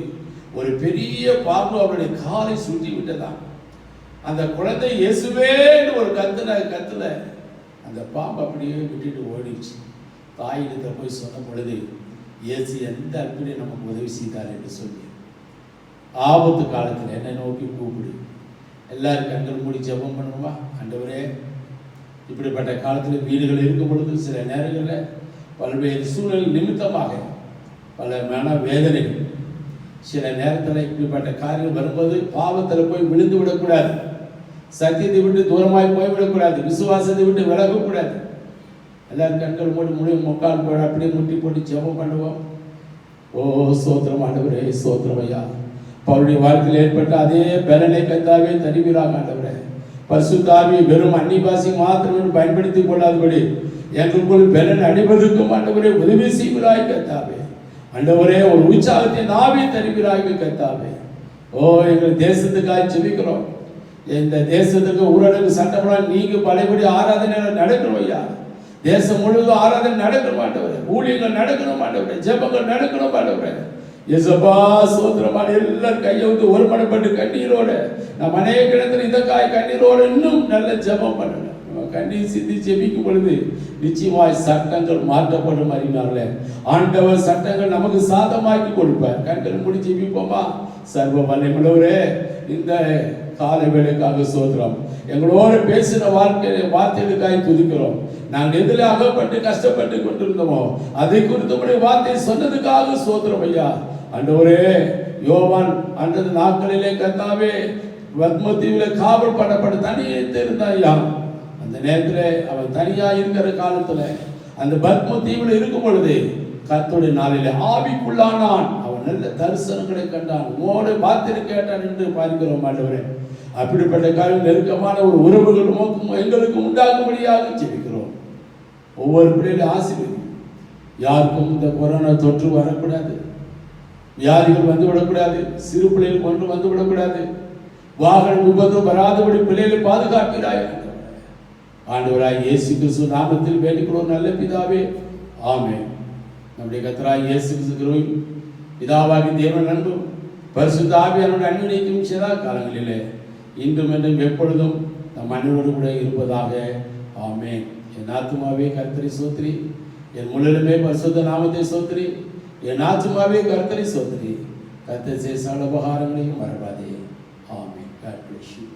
ஒரு பெரிய பாம்பு அவருடைய காலை சுட்டி விட்டதான். அந்த குழந்தை இயேசுவே ஒரு கத்துல அந்த பாம்பு அப்படியே விட்டுட்டு ஓடிடுச்சு. தாயிடத்தை போய் சொன்ன பொழுது இயேசு எந்த அன்பிலே நமக்கு உதவி செய்தார் என்று சொல்லி, ஆபத்து காலத்தில் என்னை நோக்கி கூப்பிடு. எல்லாரும் கண்கள் மூடி ஜெபம் பண்ணுமா? ஆண்டவரே, இப்படிப்பட்ட காலத்தில் வீடுகள் இருக்கும் பொழுது சில நேரங்களில் பல்வேறு சூழ்நிலை நிமித்தமாக பல மன வேதனைகள், சில நேரத்தில் இப்படிப்பட்ட காரியம் வரும்போது பாவத்தில் போய் விழுந்து விடக்கூடாது, சத்தியத்தை விட்டு தூரமாய் போய்விடக்கூடாது, விசுவாசத்தை விட்டு விலகக்கூடாது. எல்லாரும் கண்கள் மூடி முடியும் முக்கால் போட அப்படியே முட்டி போட்டு ஜெபம் பண்ணுவோம். ஓ சோத்திரம் ஆண்டவரே, சோத்திரம் ஐயா. அவருடைய வாழ்க்கையில் ஏற்பட்ட அதே பலனை கர்த்தாவே தருவீராக ஆண்டவரே. பரிசுத்த ஆவியை வெறும் அன்னிபாசி மாத்திரம் பயன்படுத்திக் கொள்ளாதபடி எங்களுக்குள் பலன் அடைவதற்கும் ஆண்டவரே உதவி செய்வீராய் கர்த்தாவே. ஆண்டவரே, ஒரு உற்சாகத்தை நாவே தருவீராய் கர்த்தாவே. ஓ, எங்கள் தேசத்துக்காக ஜெபிக்கிறோம். இந்த தேசத்துக்கு ஊரடங்கு சட்டமெல்லாம் நீங்க பழையபடி ஆராதனை நடக்கணும் ஐயா. தேசம் முழுவதும் ஆராதனை நடக்கணும் ஆண்டவரே. ஊழியங்கள் நடக்கணும் ஆண்டவரே. ஜெபங்கள் நடக்கணும் ஆண்டவரே. இயேசுப்பா சோத்திரமான எல்லாரும் கையை வந்து ஒருமனப்பட்டு கண்ணீரோட நம்ம அநேக இடத்துல இந்த கண்ணீரோட இன்னும் நல்ல ஜெபம் பண்ணணும். கண்ணீர் சிந்தி ஜெபிக்கும் பொழுது நிச்சயமாய் சட்டங்கள் மாற்றப்படும். அறிஞர்களே, ஆண்டவர் சட்டங்கள் நமக்கு சாதமாக்கி கொடுப்பார். கண்கள் மூடி ஜெபிப்போமா? சர்வ வல்லமையுள்ளவரே, இந்த காலை வேளைக்காக சோத்திரம். எங்களோட பேசின வார்த்தைகளுக்காக துதிக்கிறோம். நாங்கள் எதில் அகப்பட்டு கஷ்டப்பட்டு கொண்டிருந்தோமோ அதை குறித்து வார்த்தை சொன்னதுக்காக சோத்திரம் ஐயா. ஆண்டவரே, யோவான் அன்றது நாட்களிலே கர்த்தாவே பத்மதீவில் காவல் பண்ணப்பட்டு தனியே இருந்தான் ஐயா. அந்த நேரத்தில் அவன் தனியா இருக்கிற காலத்துல அந்த பத்மதீவில் இருக்கும் பொழுது கர்த்தருடைய நாளிலே ஆவிக்குள்ளானான். அவன் நல்ல தரிசனங்களை கண்டான், உன்னோடு வார்த்தை கேட்டான் என்று பார்க்கிறோம் ஆண்டவரே. அப்படிப்பட்ட காரியம் நெருக்கமான ஒரு உறவுகள் எங்களுக்கு உண்டாகும்படியாக ஜெபிக்கிறோம். ஒவ்வொரு பிள்ளைகளும் ஆசீர்வதி. யாருக்கும் இந்த கொரோனா தொற்று வரக்கூடாது, வியாதிகள் வந்து விடக்கூடாது, சிறு பிள்ளைகள் கொண்டு வந்து விடக்கூடாது, வாகன விபத்து வராதபடி பிள்ளைகளை பாதுகாக்கிறாய் ஆண்டவராய் இயேசு கிறிஸ்து நாமத்தில் வேண்டிக்கிறோம் நல்ல பிதாவே, ஆமென். நம்முடைய கர்த்தராய் இயேசு கிறிஸ்து பிதாவாகி தேவன் அன்பும் பரிசுத்த ஆவியானவருடைய அன்பினைக்கும் சதா காலங்களிலே இன்றும் என்றும் எப்பொழுதும் நம் அனைவரோடு கூட இருப்பதாக, ஆமென். என் ஆத்துமாவே கர்த்தரை சோத்திரி, என் முழுமே பரிசுத்த நாமத்தை சோத்திரி, என் ஆத்துமாவே கர்த்தரை சோத்திரி, கர்த்தர் செய்த சகல உபகாரங்களையும் மறவாதே. ஆமென். God bless you.